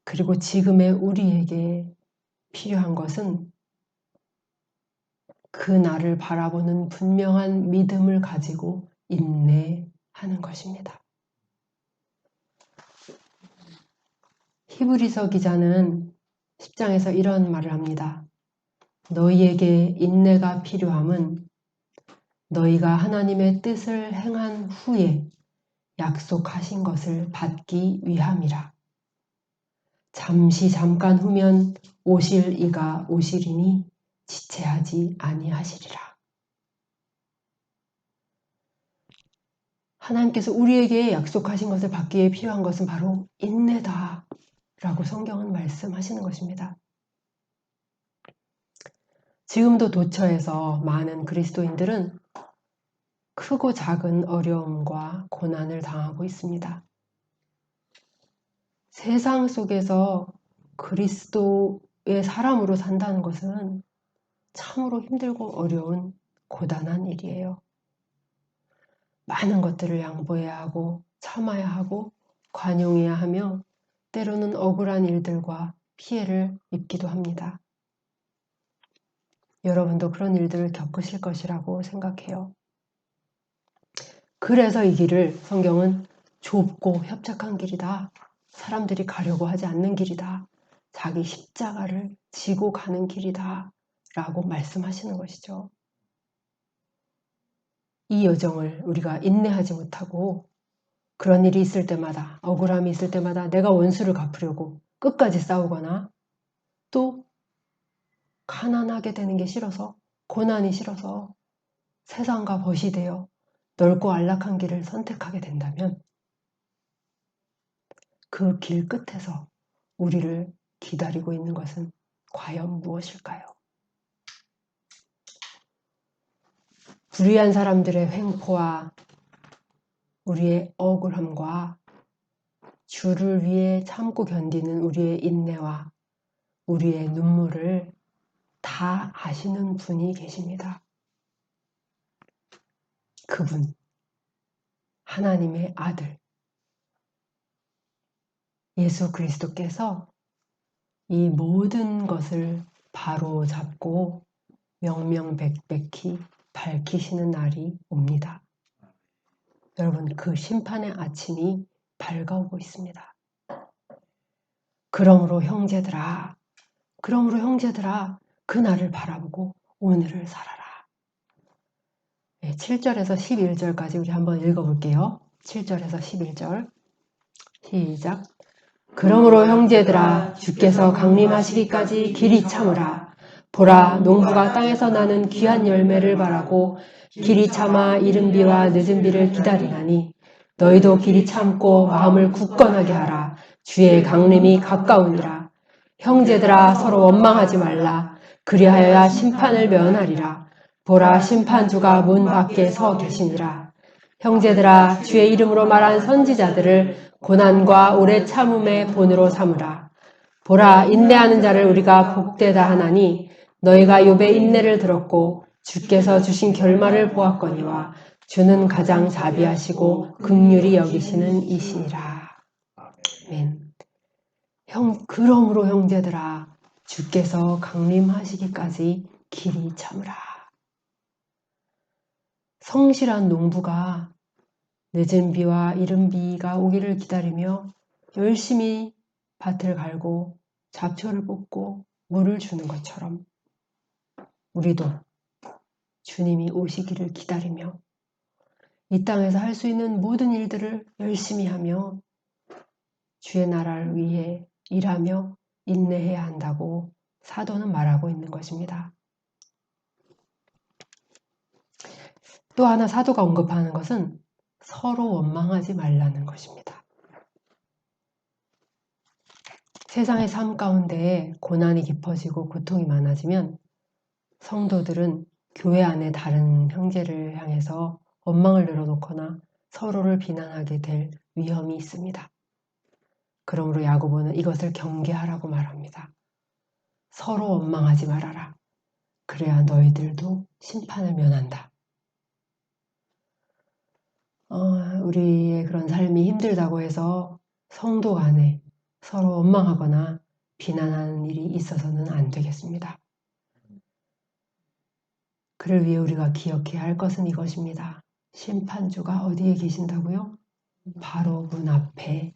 그리고 지금의 우리에게 필요한 것은 그 날을 바라보는 분명한 믿음을 가지고 인내하는 것입니다. 히브리서 기자는 10장에서 이런 말을 합니다. 너희에게 인내가 필요함은 너희가 하나님의 뜻을 행한 후에 약속하신 것을 받기 위함이라. 잠깐 후면 오실 이가 오시리니 지체하지 아니하시리라. 하나님께서 우리에게 약속하신 것을 받기 위해 필요한 것은 바로 인내다 라고 성경은 말씀하시는 것입니다. 지금도 도처에서 많은 그리스도인들은 크고 작은 어려움과 고난을 당하고 있습니다. 세상 속에서 그리스도의 사람으로 산다는 것은 참으로 힘들고 어려운 고단한 일이에요. 많은 것들을 양보해야 하고 참아야 하고 관용해야 하며 때로는 억울한 일들과 피해를 입기도 합니다. 여러분도 그런 일들을 겪으실 것이라고 생각해요. 그래서 이 길을 성경은 좁고 협착한 길이다. 사람들이 가려고 하지 않는 길이다. 자기 십자가를 지고 가는 길이다. 라고 말씀하시는 것이죠. 이 여정을 우리가 인내하지 못하고 그런 일이 있을 때마다, 억울함이 있을 때마다 내가 원수를 갚으려고 끝까지 싸우거나 또 가난하게 되는 게 싫어서, 고난이 싫어서 세상과 벗이 되어 넓고 안락한 길을 선택하게 된다면 그 길 끝에서 우리를 기다리고 있는 것은 과연 무엇일까요? 불의한 사람들의 횡포와 우리의 억울함과 주를 위해 참고 견디는 우리의 인내와 우리의 눈물을 다 아시는 분이 계십니다. 그분, 하나님의 아들, 예수 그리스도께서 이 모든 것을 바로 잡고 명명백백히 밝히시는 날이 옵니다. 여러분, 그 심판의 아침이 밝아오고 있습니다. 그러므로 형제들아, 그 날을 바라보고 오늘을 살아라. 7절에서 11절까지 우리 한번 읽어볼게요. 7절에서 11절 시작. 그러므로 형제들아 주께서 강림하시기까지 길이 참으라. 보라 농부가 땅에서 나는 귀한 열매를 바라고 길이 참아 이른 비와 늦은 비를 기다리나니 너희도 길이 참고 마음을 굳건하게 하라. 주의 강림이 가까우니라. 형제들아 서로 원망하지 말라. 그리하여야 심판을 면하리라. 보라 심판주가 문 밖에 서 계시니라. 형제들아 주의 이름으로 말한 선지자들을 고난과 오래 참음의 본으로 삼으라. 보라 인내하는 자를 우리가 복되다 하나니 너희가 욥의 인내를 들었고 주께서 주신 결말을 보았거니와 주는 가장 자비하시고 긍휼히 여기시는 이시니라. 아멘. 그러므로 형제들아 주께서 강림하시기까지 길이 참으라. 성실한 농부가 늦은 비와 이른 비가 오기를 기다리며 열심히 밭을 갈고 잡초를 뽑고 물을 주는 것처럼 우리도 주님이 오시기를 기다리며 이 땅에서 할 수 있는 모든 일들을 열심히 하며 주의 나라를 위해 일하며 인내해야 한다고 사도는 말하고 있는 것입니다. 또 하나 사도가 언급하는 것은 서로 원망하지 말라는 것입니다. 세상의 삶 가운데 고난이 깊어지고 고통이 많아지면 성도들은 교회 안에 다른 형제를 향해서 원망을 늘어놓거나 서로를 비난하게 될 위험이 있습니다. 그러므로 야고보는 이것을 경계하라고 말합니다. 서로 원망하지 말아라. 그래야 너희들도 심판을 면한다. 우리의 그런 삶이 힘들다고 해서 성도 간에 서로 원망하거나 비난하는 일이 있어서는 안 되겠습니다. 그를 위해 우리가 기억해야 할 것은 이것입니다. 심판주가 어디에 계신다고요? 바로 문 앞에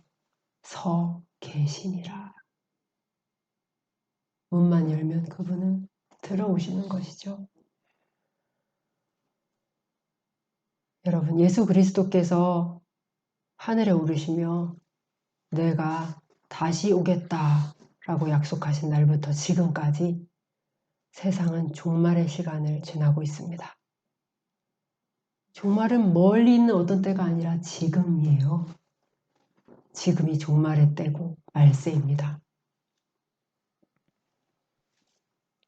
서 계시니라. 문만 열면 그분은 들어오시는 것이죠. 여러분, 예수 그리스도께서 하늘에 오르시며 내가 다시 오겠다라고 약속하신 날부터 지금까지 세상은 종말의 시간을 지나고 있습니다. 종말은 멀리 있는 어떤 때가 아니라 지금이에요. 지금이 종말의 때고 말세입니다.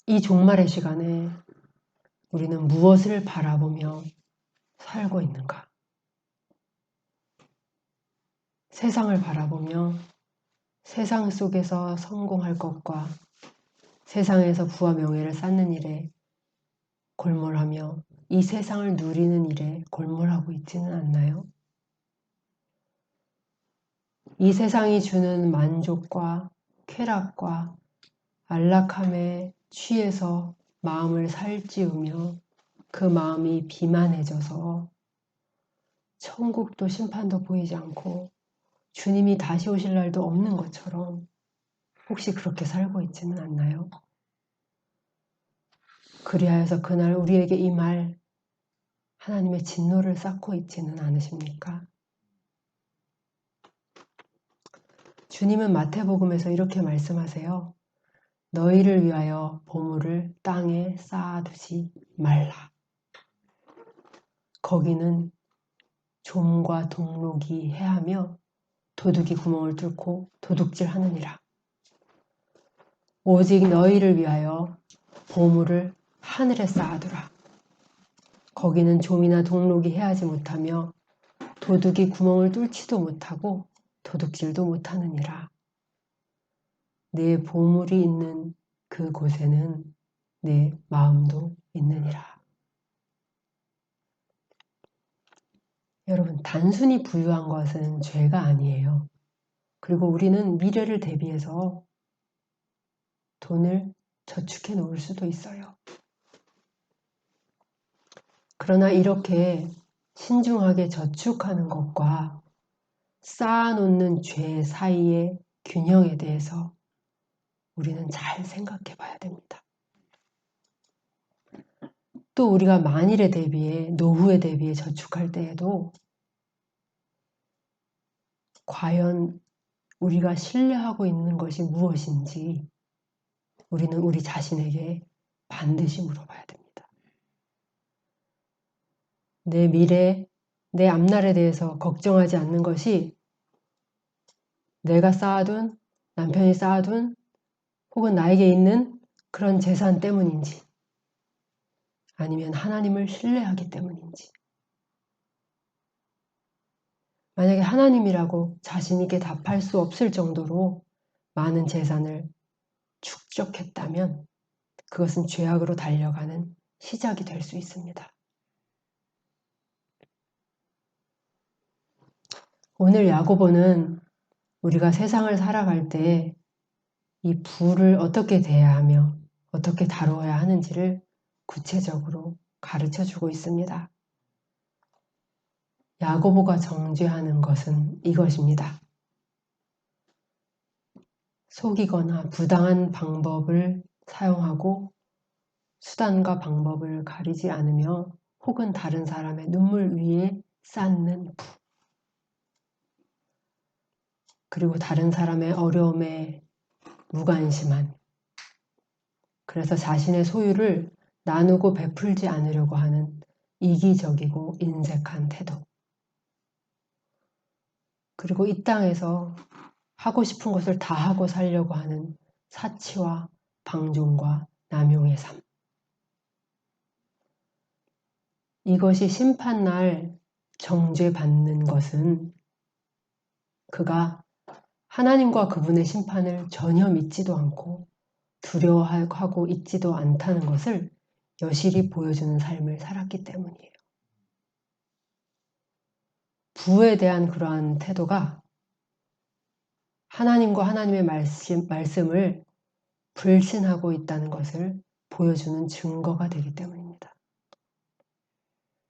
이 종말의 시간에 우리는 무엇을 바라보며 살고 있는가? 세상을 바라보며 세상 속에서 성공할 것과 세상에서 부와 명예를 쌓는 일에 골몰하며 이 세상을 누리는 일에 골몰하고 있지는 않나요? 이 세상이 주는 만족과 쾌락과 안락함에 취해서 마음을 살찌우며 그 마음이 비만해져서 천국도 심판도 보이지 않고 주님이 다시 오실 날도 없는 것처럼 혹시 그렇게 살고 있지는 않나요? 그리하여서 그날 우리에게 임할 하나님의 진노를 쌓고 있지는 않으십니까? 주님은 마태복음에서 이렇게 말씀하세요. 너희를 위하여 보물을 땅에 쌓아두지 말라. 거기는 좀과 동록이 해하며 도둑이 구멍을 뚫고 도둑질하느니라. 오직 너희를 위하여 보물을 하늘에 쌓아두라. 거기는 좀이나 동록이 해하지 못하며 도둑이 구멍을 뚫지도 못하고 도둑질도 못하느니라. 내 보물이 있는 그곳에는 내 마음도 있느니라. 여러분, 단순히 부유한 것은 죄가 아니에요. 그리고 우리는 미래를 대비해서 돈을 저축해 놓을 수도 있어요. 그러나 이렇게 신중하게 저축하는 것과 쌓아놓는 죄 사이의 균형에 대해서 우리는 잘 생각해 봐야 됩니다. 또 우리가 만일에 대비해, 노후에 대비해 저축할 때에도 과연 우리가 신뢰하고 있는 것이 무엇인지 우리는 우리 자신에게 반드시 물어봐야 됩니다. 내 미래, 내 앞날에 대해서 걱정하지 않는 것이 내가 쌓아둔, 남편이 쌓아둔 혹은 나에게 있는 그런 재산 때문인지 아니면 하나님을 신뢰하기 때문인지. 만약에 하나님이라고 자신 있게 답할 수 없을 정도로 많은 재산을 축적했다면 그것은 죄악으로 달려가는 시작이 될 수 있습니다. 오늘 야고보는 우리가 세상을 살아갈 때 이 부를 어떻게 대해야 하며 어떻게 다루어야 하는지를 구체적으로 가르쳐 주고 있습니다. 야고보가 정죄하는 것은 이것입니다. 속이거나 부당한 방법을 사용하고 수단과 방법을 가리지 않으며 혹은 다른 사람의 눈물 위에 쌓는 부. 그리고 다른 사람의 어려움에 무관심한, 그래서 자신의 소유를 나누고 베풀지 않으려고 하는 이기적이고 인색한 태도. 그리고 이 땅에서 하고 싶은 것을 다 하고 살려고 하는 사치와 방종과 남용의 삶. 이것이 심판날 정죄받는 것은 그가 하나님과 그분의 심판을 전혀 믿지도 않고 두려워하고 있지도 않다는 것을 여실히 보여주는 삶을 살았기 때문이에요. 부에 대한 그러한 태도가 하나님과 하나님의 말씀을 불신하고 있다는 것을 보여주는 증거가 되기 때문입니다.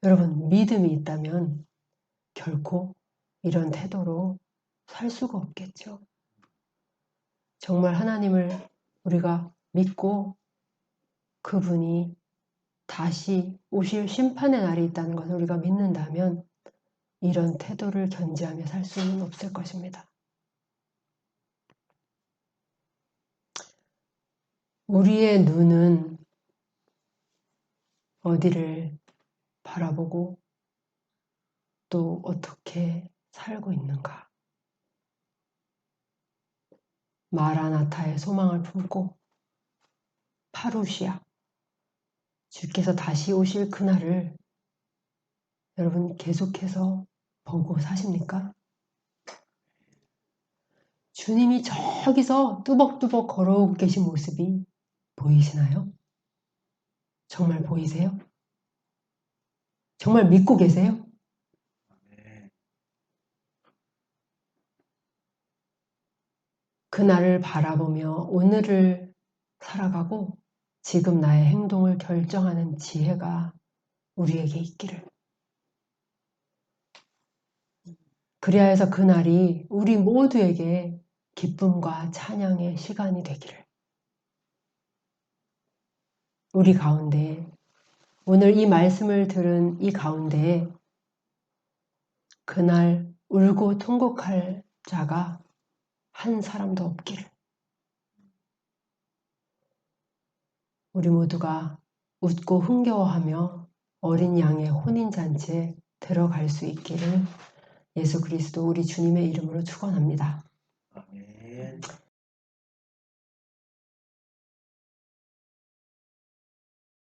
여러분, 믿음이 있다면 결코 이런 태도로 살 수가 없겠죠. 정말 하나님을 우리가 믿고 그분이 다시 오실 심판의 날이 있다는 것을 우리가 믿는다면 이런 태도를 견지하며 살 수는 없을 것입니다. 우리의 눈은 어디를 바라보고 또 어떻게 살고 있는가? 마라나타의 소망을 품고 파루시아, 주께서 다시 오실 그날을 여러분 계속해서 보고 사십니까? 주님이 저기서 뚜벅뚜벅 걸어오고 계신 모습이 보이시나요? 정말 보이세요? 정말 믿고 계세요? 아멘. 그날을 바라보며 오늘을 살아가고 지금 나의 행동을 결정하는 지혜가 우리에게 있기를. 그리하여서 그날이 우리 모두에게 기쁨과 찬양의 시간이 되기를. 우리 가운데 오늘 이 말씀을 들은 이 가운데 그날 울고 통곡할 자가 한 사람도 없기를. 우리 모두가 웃고 흥겨워하며 어린 양의 혼인잔치에 들어갈 수 있기를 예수 그리스도 우리 주님의 이름으로 축원합니다.